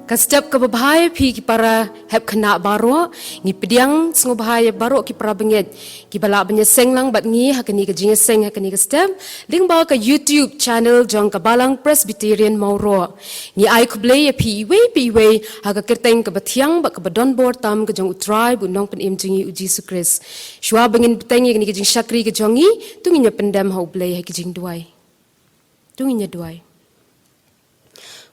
Kastap kababahaya pi ki para hep kena baro ngi pediang sngo bahaya baro ki para benget ki bala banya seng lang bat ngi hakani ka jinga seng hakani ka step ling ba ka YouTube channel jong ka balang Presbyterian Mauro ni ai kuble ya pi we ha ka kerteng ka bathiang ba ka badon bor tam ka jong utrai bu nong pen im jingi u Jesus Christ shwa bengin betengi ni ka jing shakri ka jongi tunginya pendam ha uble ha ki jing duai tunginya duai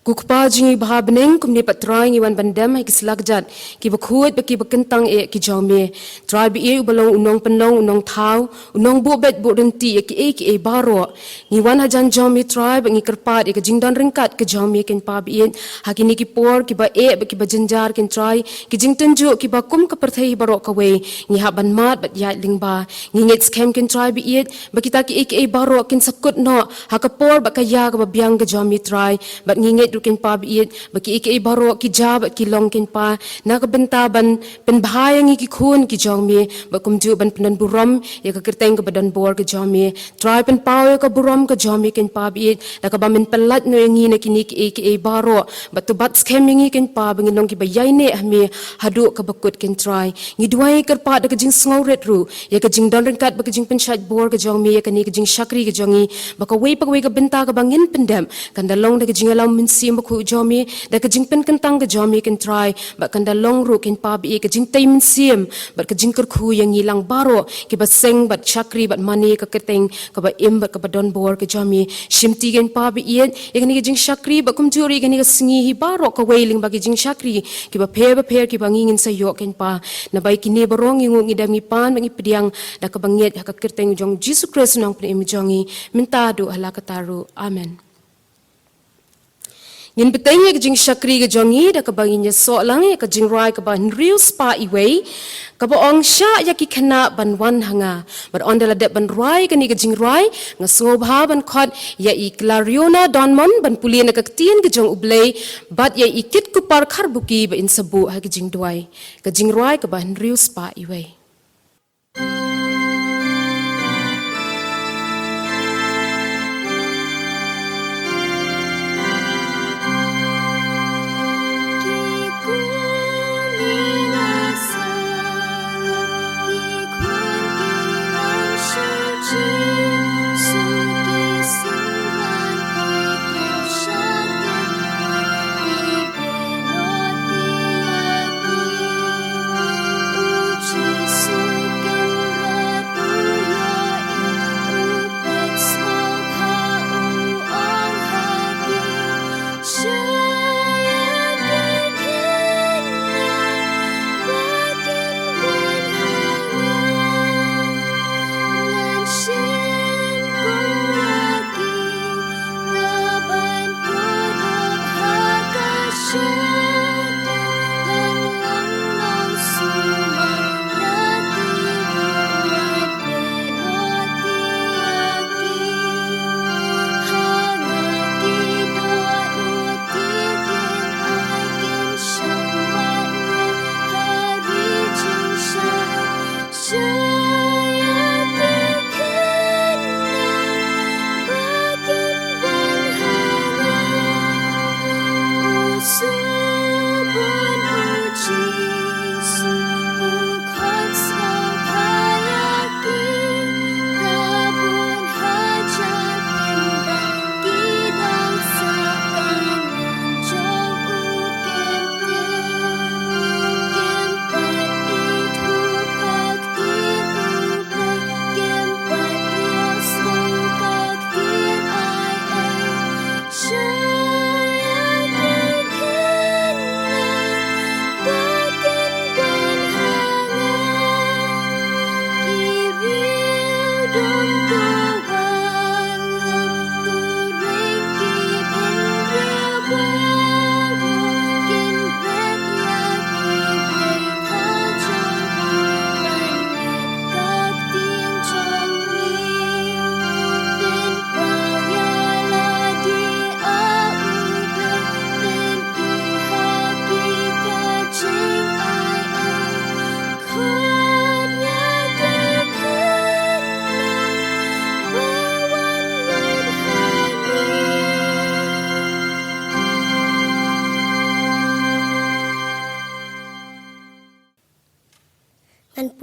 Kukpa jingi baha beneng kumni pat try ngi wan bandam hai kislagjat ki bakhut ki bakentang ki jaume try bi ubalong unong penong unong thau unong bu bet bu renti ki baro ngi wan hajan jaume try ngi kerpat ki jingdan ringkat ke jaume ken pa bi hakini ki por ki ba ki ba jenjar ken try ki jingtenju ki ba kum ka perthai baro ka we ngi haban mat bat ya lingba ngi nget scam ken try bi ba kita ki baro ken sakut no hakapor ba kaya ka ba biang ke jaume try bat ngi dukin pa biit baki iki baro ki jab ki long kin pa na ka bentaban pen bahaya ngi ki khun ki jongmi bakum ju ban penan buram ya ka kerteng ka badan bor ka jongmi try pen paw ka buram ka jongmi kin pa biit da ka ba men pelat no ngi na kini ki iki baro batu bat scam ngi kin pa bangin nong ki bayai ne hmi hadu ka bakut kin try ngi duai kar pa da ka jing sngoret ru ya ka jing don ringkat ba ka jing penchat bor ka jongmi ya ka ni ka jing shakri ka jongi ba ka we ka benta ka bangin pendam kan da long da ka jing alam min sim ku jomi da ka jingpen kentang ka jomi kan try ba kan da long ru ken pa bi ka jing tai min sim ba ka jing kar khu yang ilang baro ki ba seng ba chakri ba mani ka keteng ka ba im ba ka ba don bor ka jomi shimti gen pa bi yen ka ni ka jing shakri ba kum juri ka ni ka singi hi baro ka wailing ba ki jing shakri ki ba phe ki ba ngingin sa yo ken pa na bai ki ne barong ngi ngi da ngi pan ngi pediang da ka banget ka keteng jong Jesus Christ nong pe im jongi minta do hala ka taru amen. Ngin betanya ke jing shakri ke jongi da ka banginya so lang ka jing rai ka ban real spa iway ka ba ong sha ya ki khana ban wan hanga but on the lade ban rai ka ni ka jing rai nga so bha ban khot ya i Clariona Donmon ban pulien ka tien ke jong ublei but ya i kit ku par khar buki ba in sabu ha ka jing duai ka jing rai ka ban real spa iway Jesus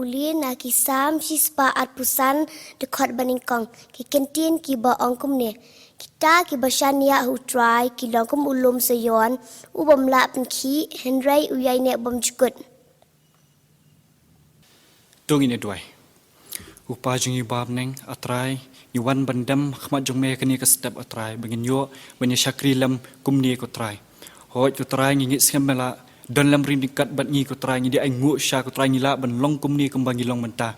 puli na ki sam si spa at pusan dekat baningkong ki kentin ki ba ongkum ne kita ki basan ya hu try ki longkum ulum sayon ubam la pen ki henry uyai ne bom jukut tung ini duai upa jungi bab neng atrai yuan bandam khmat jong me kani ka step atrai bangin yo banya syakri lam kumni ko trai hoj ko trai ngi skemela don lam rindikat bat ngi ko trai ngi di ai ngu sha ko trai ngi la ban long kumni kumbangi long menta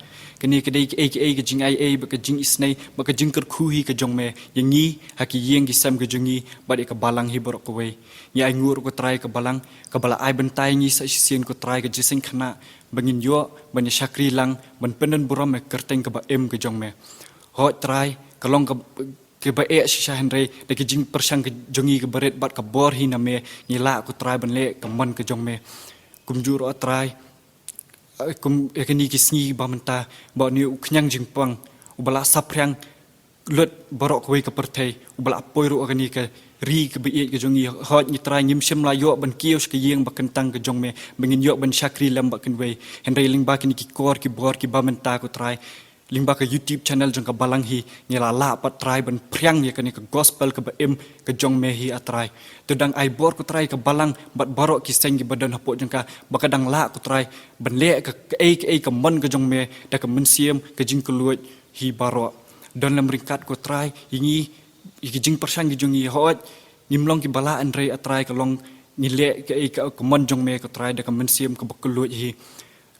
kani ka dei aka ka jing ai ba ka jing isnai ba ka jing kar khu hi ka jong me yang ngi haki yeng ki sam ka jungi ba ka balang hi borok ko we ngi ai ngu ko trai ka balang ka bala ai bentai ngi sa sien ko trai ka jising khana bangin yo banya syakri lang ban penen buram me kerteng ka ba em ka jong me hoj trai kalong ke ba shisha henry de ke jing persang ke jongi ke beret bat ka bor hi na me ngila ku trai ban le ka man ke jong me kum juro trai kum ekeni ki sngi ba menta ba ni u knyang jing pang u bala saprang lut borok ko ka perthai u bala poiru akani ke ri ke be ke jongi hoj ni trai nyim sim la yo ban kios ke yeng ba kentang ke jong me bengin yo ban syakri lam ba ken we henry ling ba kini ki kor ki bor ki ba menta ku trai limba ke YouTube channel jong ka balang hi ngela la pat try ban priang ye kani ka gospel ka ba em ka jong me hi atrai tudang ai bor ku try ka balang bat barok ki seng ki badan hapo jong ka bakadang la ku try ban le ka ka mon ka jong me da ka mensiem ka jing kuluit hi barok don lam ringkat ku try ingi ki jing persang ki jong hi hot nimlong ki bala andre atrai ka long ni le ka mon jong me ka try da ka mensiem ka bakuluit hi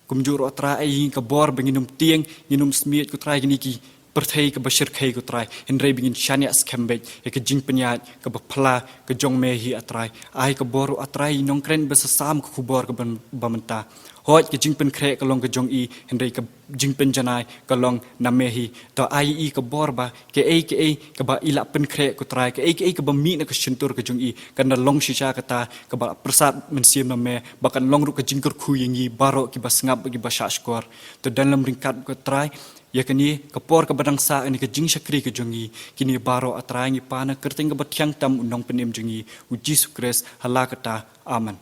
kumjur otra ai ka bor benginum tieng nginum smiet ku trai gini ki perthai ka bashir khai ku trai henry bingin shania skambej e ka jing penyat ka bapla ka jong me hi atrai ai ka bor atrai nong kren besasam ku bor ka bamenta hoj ka jing pen kre ka long ka jong i henry ka jing pen janai ka long na me hi to ai i ka bor ba ke ka ba ila pen kre ku trai ka ka ba mi na ka shintur ka jong i kan na long shisha ka ta ka ba prasad men sim na me ba kan long ru ka jing kur khu yingi baro ki ba ngap ki ba shashkor to dalam ringkat ka trai yakni kapor ka badang sa ani ka jing syakri ka jongi kini baro atrai ngi pana kerteng ka batyang tam unong penem jongi u Jesus Christ halakata amen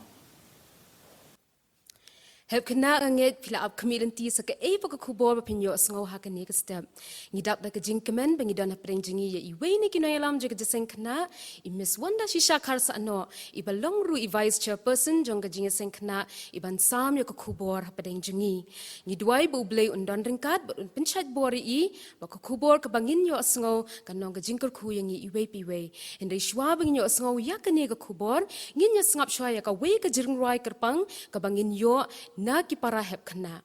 Heb kena anget pila ap kamilanti sa ka e pa ka kubor pa pinyo asngaw ha ka ni ka step. Ngidap da ka jing kamen bangi don ha preng jingi ya iwe ni kinoy alam jaga jaseng kena I Miss Wanda shisha kar sa ano iba long ru I vice chairperson jong ka jing seng kena iban sam yo ka kubor ha padeng jingi. Ngidwai bu ublay undon ringkat ba un pinchat bori I ba ka kubor ka bangin yo asngaw ka nong ka jing kar ku yang iwe piwe. Henday shwa bangin yo asngaw ya ka ni ka kubor ngin ya sngap shwa ya ka we ka jiring ruay karpang ka bangin yo na ki para hep khana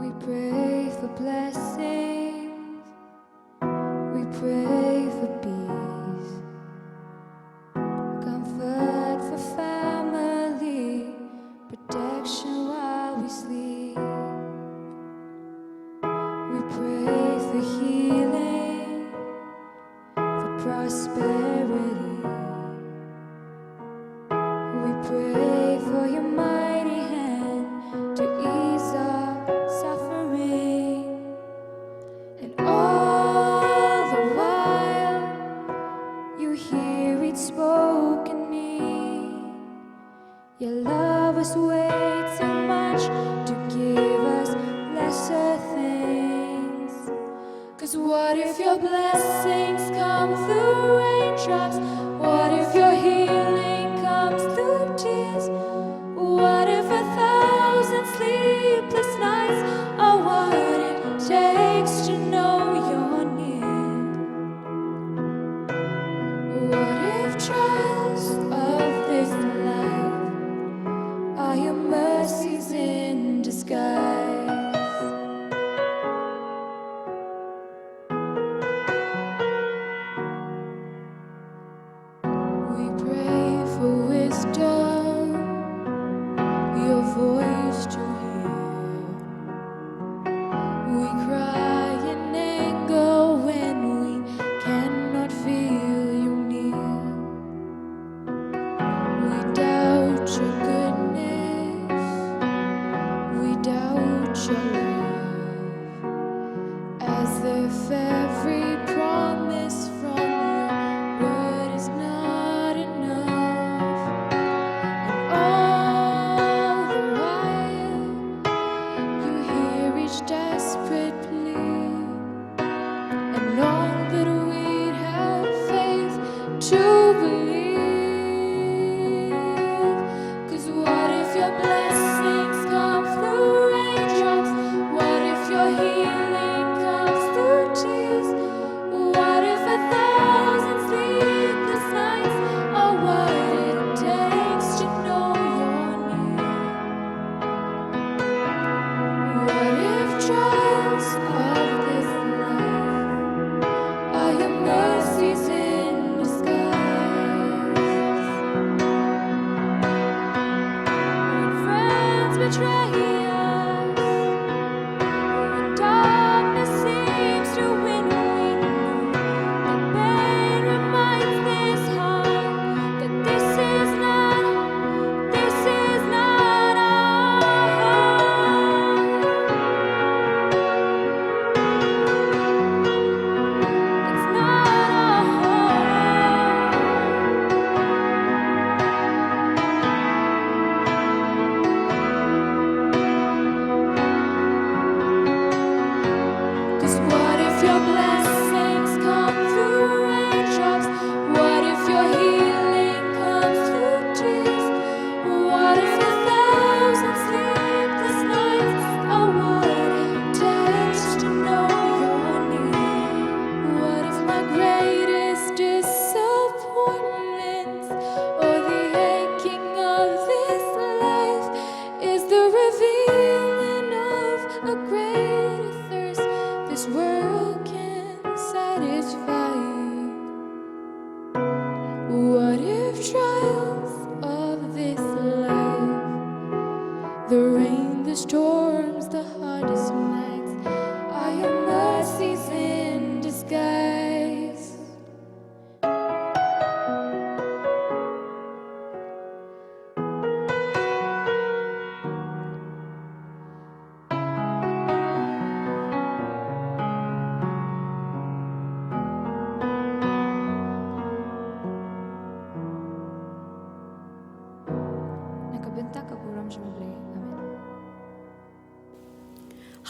We pray for blessings, we pray for peace, comfort for family, protection while we sleep. We pray for healing, for prosperity. We pray for your mighty hand to ease our suffering. And all the while you hear it spoken need. Your love is way too much to give us lesser things. 'Cause what if your blessings come through raindrops? What if your healing comes through tears? What if 1,000 sleepless nights are what it takes to know you're near? What if trials of this life are your mercies in disguise? We pray for wisdom, your voice to hear. We cry in anger when we cannot feel you near.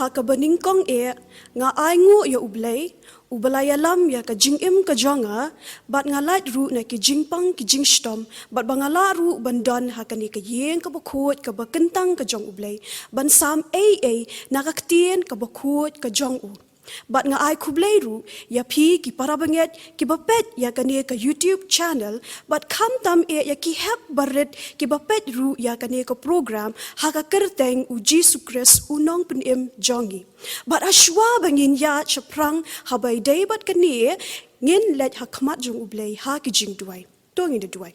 ha ka baningkong nga ai ngu ya ublay, ubalaya lam ya ka jingim ka jonga, bat nga light ru na ki jingpang ki jingstom, bat bangala ru bandon ha ka ni ka yeng ka bakut ka bakentang ka jong ublay, ban sam na kaktien ka bakut ka jong u. Bat nga ai kublay ru, ya pi ki parabanget ki bapet ya kani ka YouTube channel, bat kam tam ya ki hep barit ki bapet ru ya kani ka program ha ka kerteng u Jesu Christ unong penim jongi. Bat aswa bangin ya chaprang habai day bat kani ngin let ha khamat jong ublay ha ki jing duai. Tongin de duai.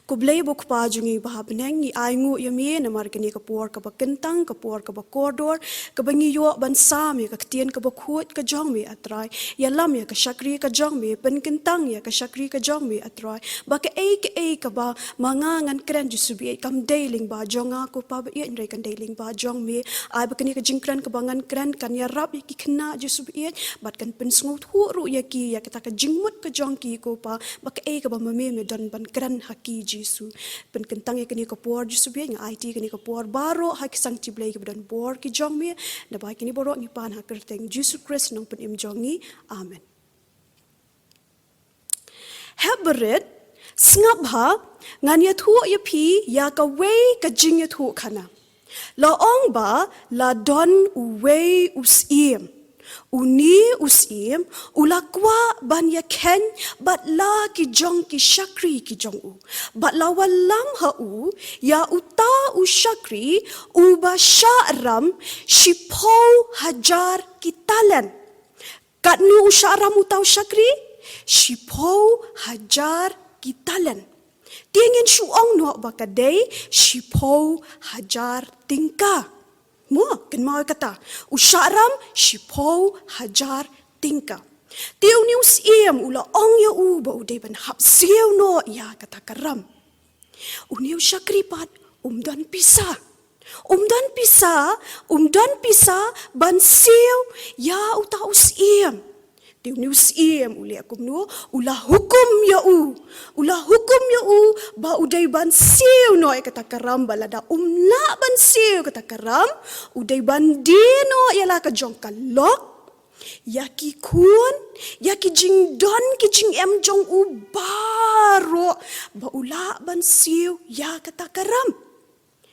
Kublay buk pa jungi bahabneng ni aingu yami na margani kapor ka bakentang kapor ka bakordor ka bangiyo bansam ya kaktien ka bakut ka jongmi atrai ya lam ya ka shakri ka jongmi penkentang ya ka shakri ka jongmi atrai ba ka ka ba mangangan kren jusubi kam dailing ba jonga ko pa ba yen re kan dailing ba jongmi ai ba kani ka jingkran ka bangan kren kan ya rap ya ki kena jusubi bat kan pensngu ru ya ki ya kata ka jingmut ka jongki ko pa ba ka ba mame me don ban kren ki Jesu penkentang ya kini kapor Jesu biya nga IT kini kapor baro ha kisang tiblay ki badan bor ki jong mi na ba kini boro ni pan ha kerteng Jesu Christ nong penim jongi amen. Heberet snap ha ngan ya thu ya pi ya ka way ka jing ya thu khana la ong ba la don way usim uni usim ulakwa ban ya ken bat la ki jong ki shakri ki jong u bat la walam ha u ya uta u shakri u ba sharam shipo hajar ki talan kat nu u sharam uta u shakri shipo hajar ki talan tingin shuong no ba kadai shipo hajar tingka mo kan mau kata usharam shipo hajar tingka tiu nius iem ula ong ya u ba udai ban hap siu no ya kata karam uniu shakripat umdan pisa ban siu ya uta us iem tiu nius iem uli akum no ula hukum ya u ba udai ban siu no kata karam balada umla ban siu kata karam udai ban dino yala ka jong kalok yaki kun yaki jing don ki jing em jong u baro ba ula ban siu ya kata karam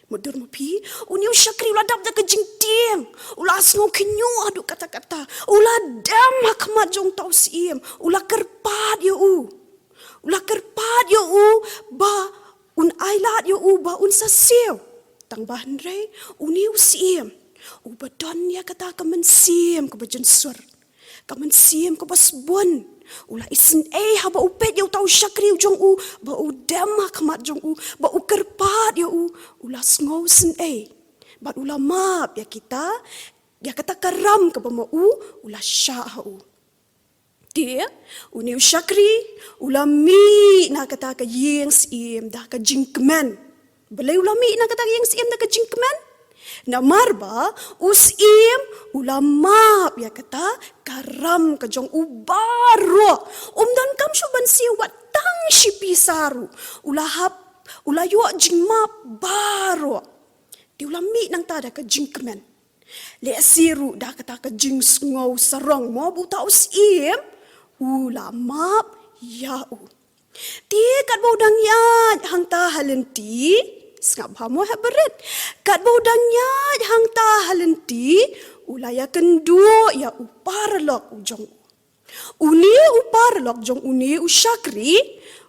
mudur mapi uniu shakri ula dap da ka jing tiang ula asngo kinyu adu kata-kata ula dam hakmat jong tau siem ula kerpat ya u ba un ailat yo u ba un sasiu tang bahan rei uniu siem u badon ya kata ka mensiem ka bajen sur ka mensiem ka basbon ula isin haba upet yo tau shakri jong u ba u dam hakmat jong u ba u kerpat yo u ula sngo sin ba ula map ya kita ya kata karam ka ba u ula sha u dia uniu shakri ulami na kata ka yeng sim da ka jingkmen belai ulami na kata yeng sim da ka jingkmen na marba usim ulama ya kata karam ka jong ubaro umdan kam shuban si watang shipisaru ulahap ulayo jingma baro di ulami nang ta da ka jingkmen le siru da kata ka jing ngau sarong mo buta usim ulamap yau. Ti kat baudang ya hang ta halenti skap hamo haberet. Kat baudang ya hang ta halenti ulaya kendu ya uparlok ujong. Uni uparlok jong uni ushakri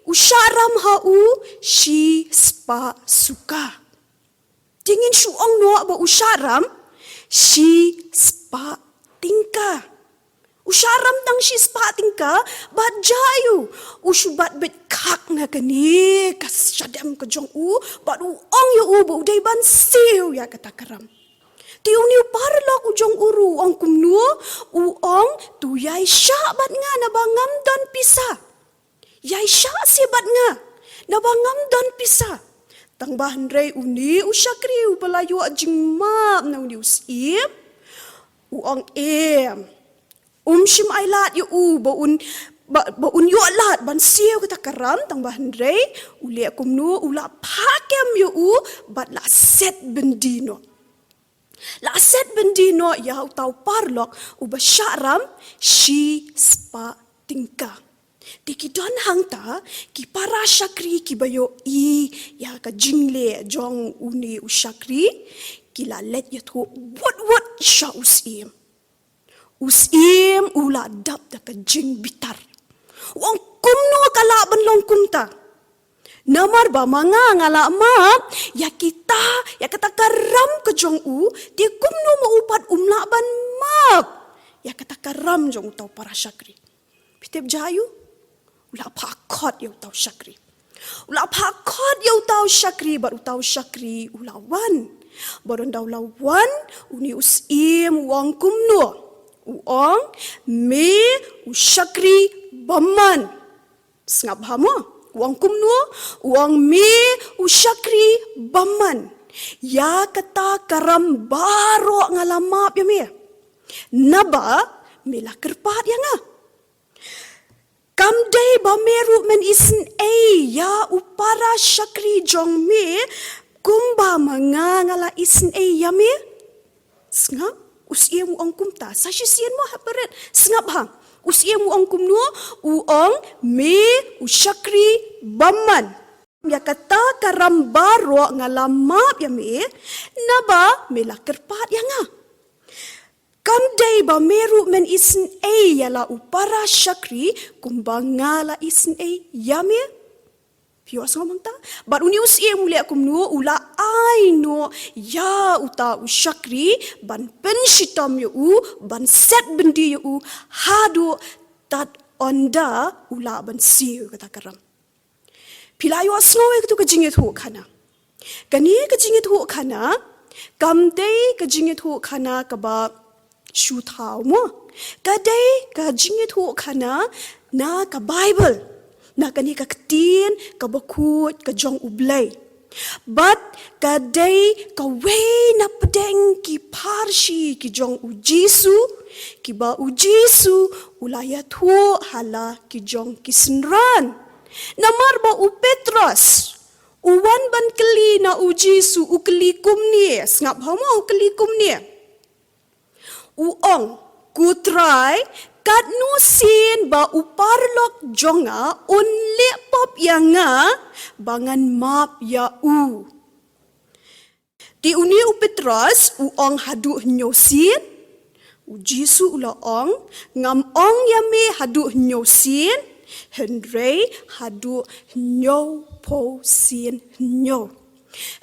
usharam hau shi spa suka. Tingin shuong no ba usharam shi spa tingka. Usharam tang shi spa tingka bat jayu usubat bet kak nga kani kas syadam ke jong u bat u ong yu u ba udai ban siu ya kata karam ti uni parlok u jong uru ong kumnu u ong tu yai sha bat nga na bangam don pisa yai sha si bat nga na bangam don pisa tang bahan rei uni ushakri u balayu ajing map na uni usip u ong shim ailat yu u ba un yu alat ban siu kata karam tang bahan rei uli akum nu ula pakem yu u bat la set bendino La set bendi no ya utau parlok uba syaram shi spa tingka. Tiki don hang ta ki para syakri ki bayo I ya ka jingle jong uni usyakri ki la let ya tu wat sya usim. Usim ula dap da ka jing bitar. Wang kumno kala banlong kumta. Namar ba manga ngala map ya kita ya kata karam ke jong u dia kumno maupat umla ban map ya kata karam jong tau para syakri. Pitep jayu ula pakot ya tau syakri. Ula pakot ya tau syakri bar tau syakri ula wan. Baron dau lawan uni usim wang kumno. Uong me usyakri baman. Sengap hamo. Uang kumno, uang me, usyakri, baman. Ya kata karam baro ngalamap ya me. Naba, mela kerpat ya nga. Kamday ba meru men isen ya upara syakri jong me, kumba ngala isen ya me. Sengap, usia mu ong kumta, sasyisian mo haparet, sengap hang. Usia mu ong kumno, uong me usyakri baman. Ya kata karam baro ngalamap ya me, naba mela kerpat ya nga. Kamday ba meru men isen ya la upara syakri kumbangala isen ya me. Pio ngomong ta, bar uni usia mulia kumno ula ai no ya uta usyakri ban penshitam yu ban set bendi yu hadu tat onda ula ban siu kata karam. Pilayo asngawe ketu kejingit hu kana. Kani kejingit hu kana, kamdei kejingit hu kana kaba shu thau mo. Kadai kejingit hu kana na ka Bible. Na kani ka ketin, ka bakut, ka jong ublay. But kadai ka way na pedeng ki parshi ki jong ujisu, ki ba ujisu ulayat hu hala ki jong kisenran. Namar ba u Petros, uwan ban keli na ujisu ukeli kumnie, sengap hama ukeli kumnie. Uong kutrai kat nusin ba uparlok jonga unli pop yanga bangan map ya u. Di uni u Petros uong hadu nyosin, u Jisu ula ong ngam ong yame hadu nyosin, Henry hadu nyo po sin nyo.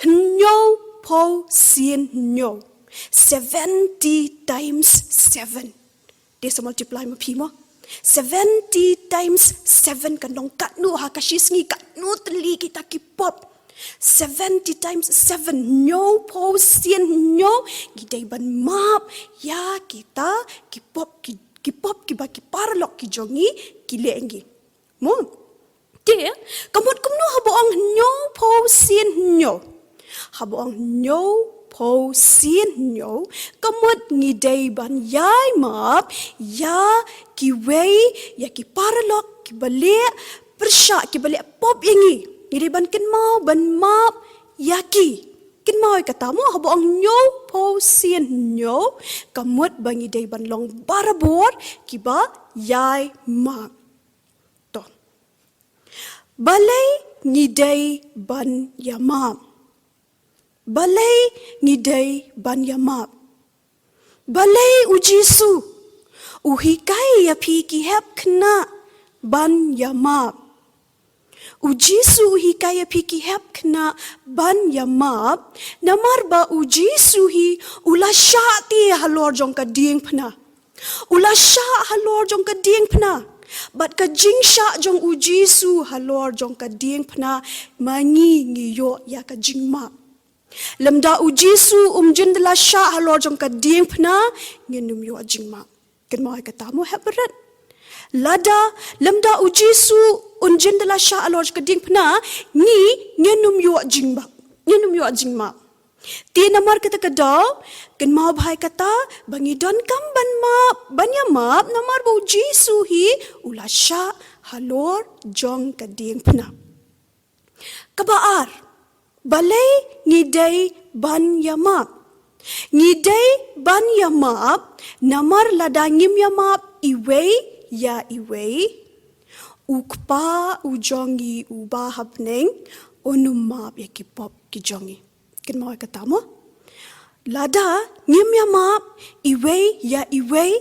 Nyo po sin nyo. 70 times 7. Dia se multiply mo pimo. 70 times 7 kanong katnu hakashisngi katnu teli kita kipop. 70 times 7 nyo po sien nyo gidai ban map ya kita kipop kiba kiparlok kijongi kilengi. Mo. Dia kamot kumno haboang nyo po sien nyo. Haboang nyo po sien nyo kamot ngidai ban yai map ya kiwei ya kiparlok kibale persya kibale pop yangi ngidai ban kenmau ban map yaki kenmau kata mo haboang nyo po sien nyo kamot ban ngidai ban long barabor kiba yai map to balai ngidai ban yamap. Balai ngidai ban yamap. Balai ujisu. Uhikai ya piki hep kena ban yamap. Ujisu uhikai ya piki hep kena ban yamap. Namar ba ujisu hi ula syati halor jong ka ding pena. Ula syak halor jong ka ding pena. Bat ka jing syak jong ujisu halor jong ka ding pena mangi ngiyo ya ka jing map. Lemda ujisu jendela syak halor jong ka ding pena ngenum yo jing map. Ken mau kata mo hebret. Lada lemda ujisu jendela syak halor jong ka ding pena ni ngenum yo jing map. Ngenum yo jing map. Ti namar kata kadau ken mau bahai kata bangi don kam ban map banya map namar bu ujisu hi ula syak halor jong ka ding pena. Kabaar balai ngidai ban yamap. Ngidai ban ya maap, namar ladangim ya maap, iwei ya iwei. Ukpa ujongi ubahap neng, onum maap ya kipop kijongi. Ken mau kata mo? Lada ngim ya maap, iwei ya iwei.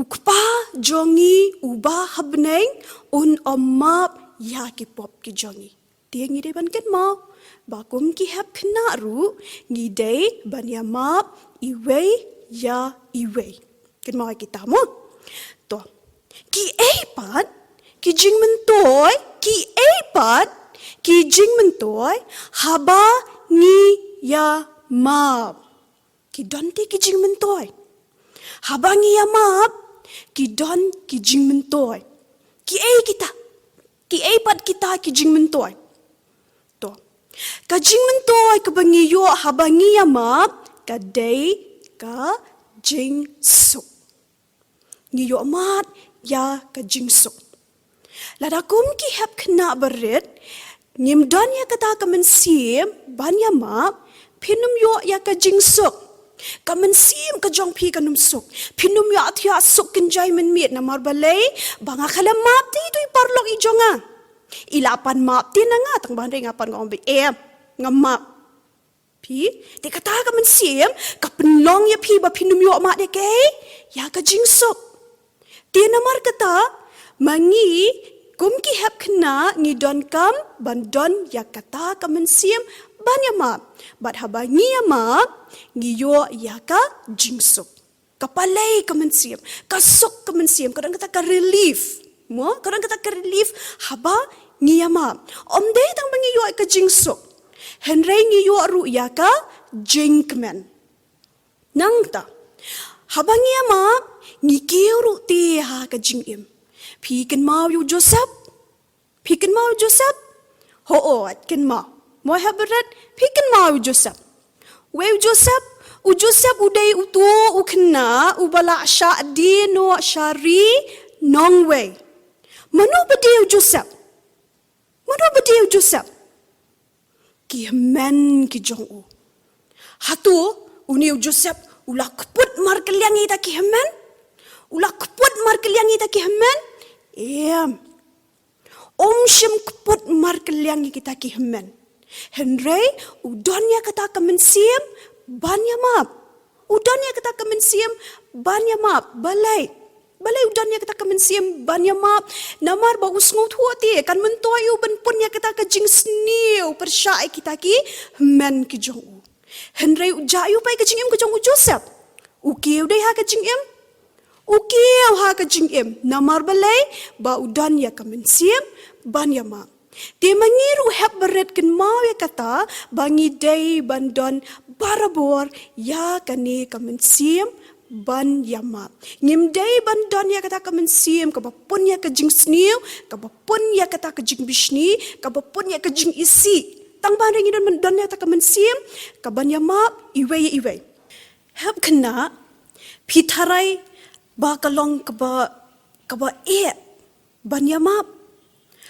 Ukpa jongi ubahap neng, on maap ya kipop kijongi. Dia ngidai ban ken mau? Bakum ki hap kena ru, ngidai ban ya maap, iwei ya iwei. Ken mau kita mo? To. Ki eipat, ki jing mentoy, ki eipat, ki jing mentoy, haba ngi ya maap. Ki donti ki jing mentoy. Haba ngi ya maap, ki don ki jing mentoy. Ki ei kita. Ki eipat kita ki jing mentoy. To. Ka jing mentoy ka bangi yo haba ngi ya maap, ka day ka jing suk. Ngi yo mat ya ka jing suk. Lada kum ki hep kena berit, ngim don ya kata ka mensim, ban ya maap, pinum yo ya ka jing suk. Ka mensim ka jong pi ka num suk. Pinum yo atia suk kenjai men miet na marbalay, banga kala maap ti tu iparlok i jonga. Ilapan maap ti na nga, tang bandai ngapan ngong bi nga maap. Pi, di kata ka mensim, ka penlong ya pi ba pinum yo maap de kay, ya ka jing suk. Ti na mar kata, mangi kum ki hep kena ngi don kam ban don ya kata ka mensim ban ya maap. Bat haba ngi ya maap, ngi yo ya ka jingsuk. Kapalay ka mensim, ka suk ka mensim, kadang kata ka relief. Mo, kadang kata ka relief, haba ngi ya maap. Om day tang bangi yo ka jingsuk. Henry ngi yo ru ya ka jinkmen. Nang ta, haba ngi ya maap, ngi kiyo ru ti ha ka jingim. Pi ken mau yu Joseph? Pi ken mau Joseph? Ho at ken mau. Mo haberat pi ken mau Joseph. We Joseph, u Joseph udai utu u kena u bala sha di no shari nong we. Manu badiu Joseph? Manu badiu Joseph? Ki men ki jong u. Hatu uniu Joseph ula keput mar keliang ita ki men? Ula keput mar keliang ita ki men? Om shim keput mar keliang kita ki men. Henry udonya kata ka mensim banya map. Udonya kata ka mensim banya map. Balai udonya kata ka mensim banya map. Namar ba usngot huati kan mentoyu ben punya kata ka jing sniu persyai kita ki men ki jong u. Henry ujayu pai ka jing im ka jong u Joseph. Ukiu dai ha ka jing im. Ukiu ha ka jing im. Namar balai ba udonya ka mensim banya map. Dia mengiru hep beret ken mau ya kata bangi day bandon barabor ya kani kamensim ban yama. Ngim day bandon ya kata kamensim kabapun ya kejing sniu, kabapun ya kata kejing bishni, kabapun ya kejing isi. Tang ban ringi don ya kata kamensim kaban yama iwe. Hep kena pitarai ba kalong kaba ban yama.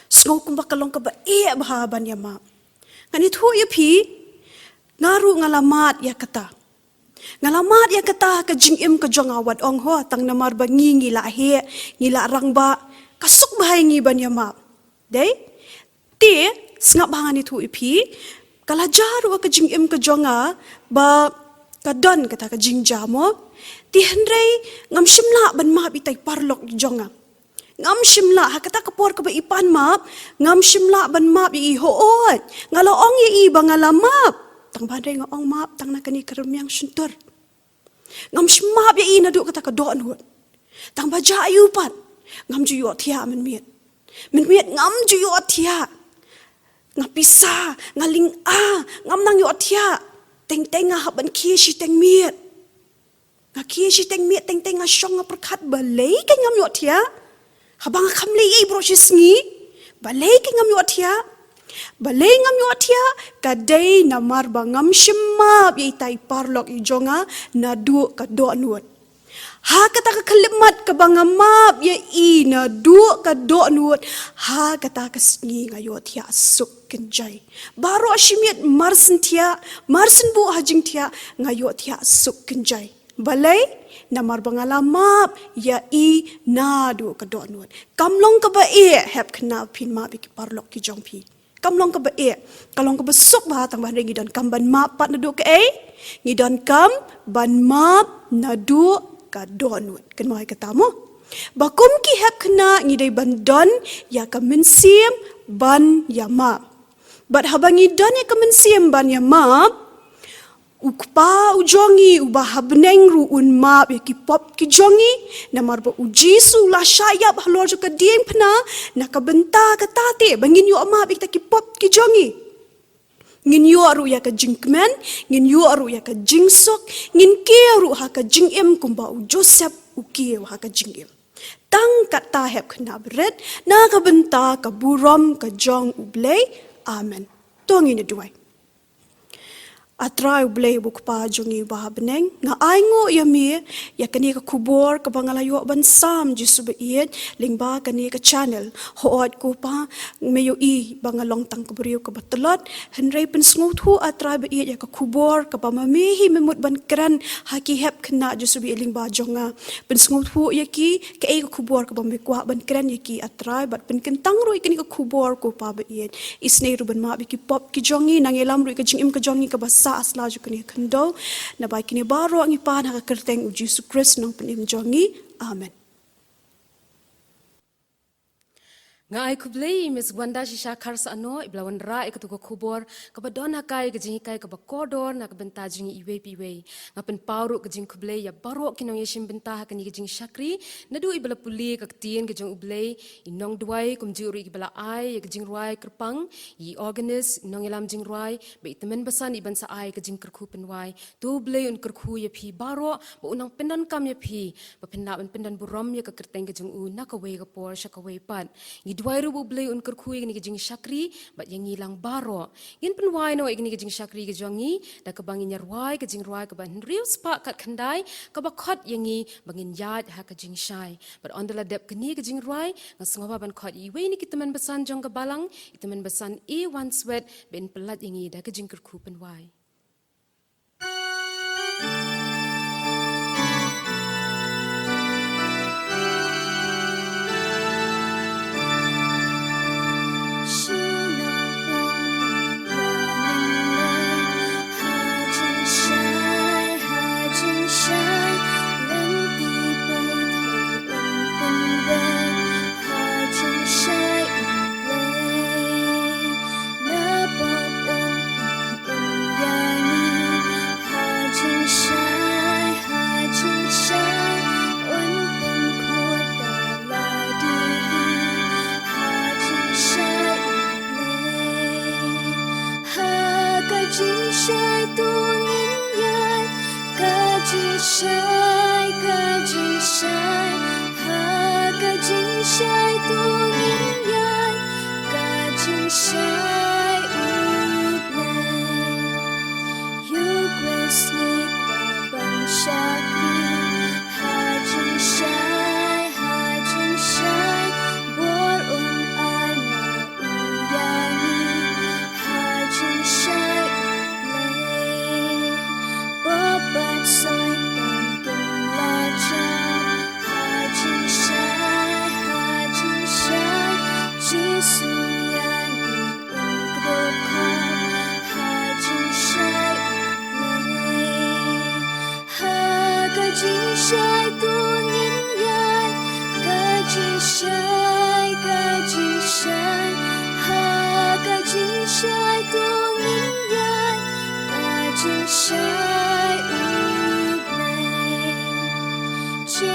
Sngau kumba kalong ka ba bahaban ya ma. Nganit hu ya pi ngaru ngalamat ya kata. Ngalamat ya kata ka jingim ka jong awat ong ho tang namar ba ngi la he ngila rang ba kasuk bahay ngi ban ya ma. Dai ti snga bangan itu ipi kala jaru ka jingim ka jonga ba kadon kata ka jingja mo ti henrei ngam shimla ban ma bitai parlok jonga. Ngam shimla hakata kapor ka ba ipan map ngam shimla ban map i hoot ngalaong i ba ngalamap tang bandai nga ong map tang nakani karemyang suntur ngam shimap i na du kata ka don hut tang ba jayu pat ngam juyo thia men miet ngam juyo thia ngapisa ngaling ngam nang yo thia teng nga haban ki shi teng miet nga ki shi teng miet teng nga shong nga perkat balai ka ngam yo thia habang kamli bro shisngi balai ki ngam yo thia balai ngam yo thia kadai namar bangam shimma bi tai parlok i jonga na du ka do nuot Ha kata ka kalimat ka bangamap ya ina du ka do nuot ha kata ka sngi ngayot ya suk kenjai. Baru asyimiat marsen bu hajing tia ngayot ya suk kenjai. Balai namar bangalamap ya i nadu ka do nuot. Kamlong ka ba hep kena pin ma bi ki parlok ki jong pi. Kamlong ka ba kalong ka ba suk ba tang bahari ngidan kam ban map pat nadu ka ngidan kam ban map nadu ka donut kan mai katamu bakum ki hep kena ngidai bandon ya ka mensim ban ya ma bat habangi don ya ka mensim ban ya ma ukpa ujongi ubah habneng ru un map ya ki pop ki jongi namar ba uji su la syayap halor ka diem pna na ka benta ka tate bangin yu map ik ta ki pop ki jongi ngin yu aru ya ka jingkmen ngin yu aru ya ka jingsok ngin ke aru ha ka jingem kumba u joseph u ke ha ka jingem tang kata hep khna bret na ka benta ka burom ka jong u blei amen tong in duai atrai blei buk pa jongi ba beneng nga aingo ya mi ya kani ka kubor ka bangalayo ban sam jisu ba iet lingba kani ka channel hoot ko pa meyo i bangalong tang kabriyo ka batalot henrei pen sngotu atrai ba iet ya ka kubor ka pamamihi memut ban kran haki hep kena jisu bi lingba jonga pen sngotu ya ki ka ka kubor ka pamikwa ban kran ya ki atrai bat pen kentang ro kani ka kubor ko pa ba iet isnei ru ban ma bi ki pop ki jongi nangelam ru ka jingim ka jongi ka bas sa asla ju kini kendo na bai kini baro ang ipan haka kerteng uji Yesus Kristus nang penim jongi amen. Nga ay kublay, Miss Gwanda sisya kar sa ano, iblawan ra, ikatuga kubor, kabadon hakay, kajing hikay, kabakodor, na kabenta jing iwe piwe. Nga penpauro kajing kublay, ya baro kinong yashim benta hakani kajing syakri, na du ibala puli, kaktiin kajing ublay, inong duway, kumjuri ibala ay, kajing ruay kerpang, i organis, inong ilam jing ruay, ba itamen basan iban sa ay, kajing kerku penway, tu ublay un kerku ya pi baro, ba unang pendan kam ya pi, ba pendan buram ya kakerteng kajing na kaway kapor, siya kaway pat. Dwai ru bublay un kerkui ni kajing syakri bat yang ngilang baro ngin penwai no igni kajing syakri kajongi da kabangin yarwai kajing ruai kaban riu spa kat khandai kabakot yangi bangin yad ha kajing syai but on the ladep kani kajing ruai ngasngoba ban khot iwe ni kitaman besan jong kabalang itaman besan e one sweat ben pelat yangi da kajing kerku penwai Hãy subscribe cho kênh Ghiền Mì Gõ để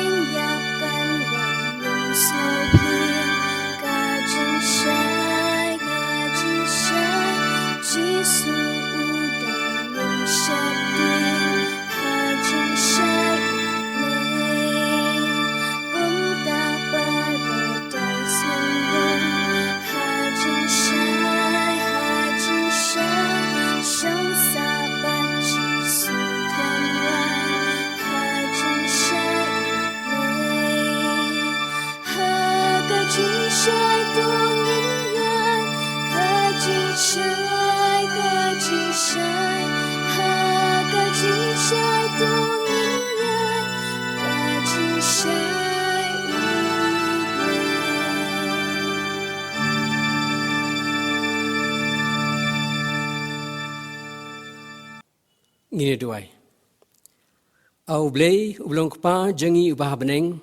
không bỏ lỡ ngini duai. Au blei ublong kupa jengi ubah beneng.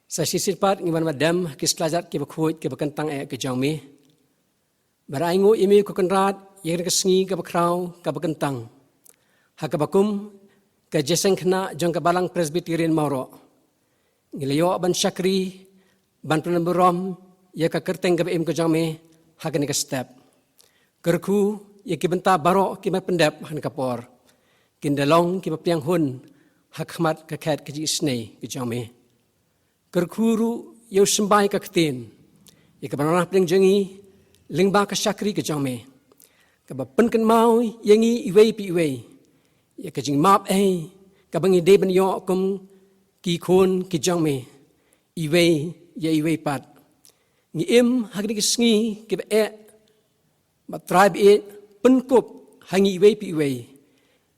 Sa sisirpat ngiwan madam kislajat ki bakhuit ki bakantang ke jaume. Baraingo imi ko kanrat yer ke sngi ke bakrau ke bakantang. Hakabakum ke jeseng khna jong ke balang presbyterian mauro. Ngilayo ban syakri ban penamburom ya ke kerteng ke im ke jaume hakani ke step. Kerku ya ki benta baro ki pendap han kapor. Kindalong ki piang hun hakmat ke khat ke jisnei ke jaume. Kerkuru yau sembai ke ketin. Ya ke banana pling jengi lingba ke syakri ke jaume. Ke bapen ken mau yengi iwei pi iwei. Ya ke jing map ke bangi de ben yo kum ki khon ki jaume. Iwei ya iwei pat. Ngi im hagni ke sngi ke ba ba tribe penkup hangi iwei pi iwei.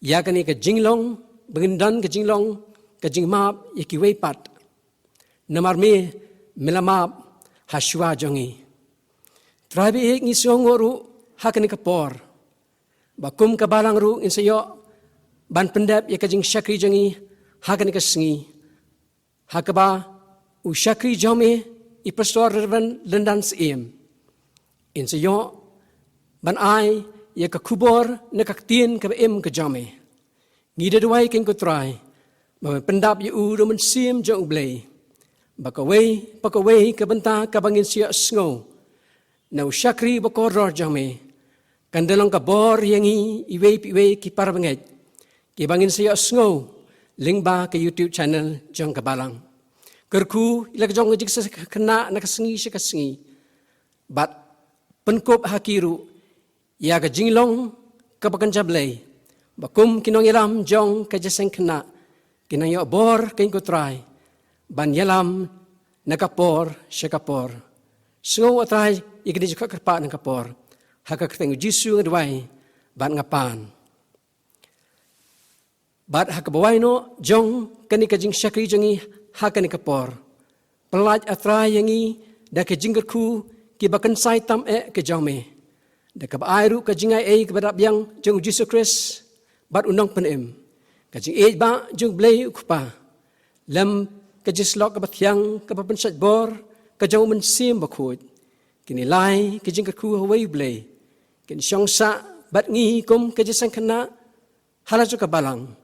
Ya kani ke jinglong bengendan ke jinglong ke jing map ya ki wei pat. Namar me melamap haswa jongi. Tribe ngi songoru hakani kapor. Bakum kabalang ru insayo ban pendap ya kajing syakri jongi hakani kasengi. Hakaba u syakri jome I pastor reven lendan siem. Insayo ban ai ya kakubor na kaktien ka em ka jame. Ngida duai ken ko try. Ma pendap ya u roman siem jong blay. Pakaway ka banta ka bangin siya sngo. Na usyakri bakoror jame. Kandalang ka bor yangi iway ki parabangay. Ki bangin siya sngo. Lingba ka YouTube channel jong kabalang. Kerku ilag jong ngajik sa kena nakasengi siya kasengi. But penkop hakiru. Ya ka jinglong ka bakanjablay. Bakum kinong ilam jong ka jaseng kena. Kinang yo bor kain ko try. Ban yalam nakapor siya kapor. Sngo atay ikini juga kerpa ng kapor. Haka keteng Jisu ngadway ban ngapan. Bat hakabaway no jong kani kajing syakri jongi haka ni kapor. Pelaj atray yangi da kajing kerku ki bakan saitam ke jaume. Da kabairu kajingay kepada biang jong Jisu Kris bat unang penem. Kajing ba jong blay ukupa. Lam kajislok kabatyang kapapansat bor kajaw mensim bakut. Kinilay kajing kerku haway blay. Kin syongsa bat ngi kum kajisang kena halajo kabalang.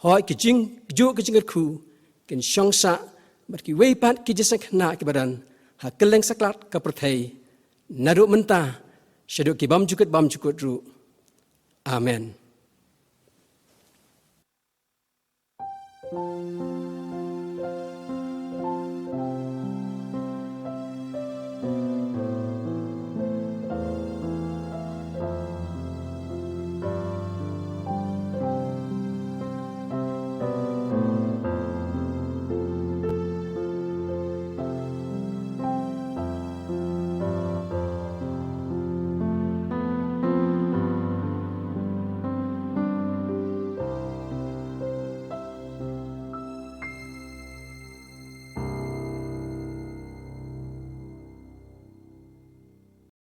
Hoy kajing kerku kin syongsa bat ki weipat kajisang kena kibadan ha keleng saklat kaperthai. Naduk mentah syaduk ki bam jukut ru. Amen.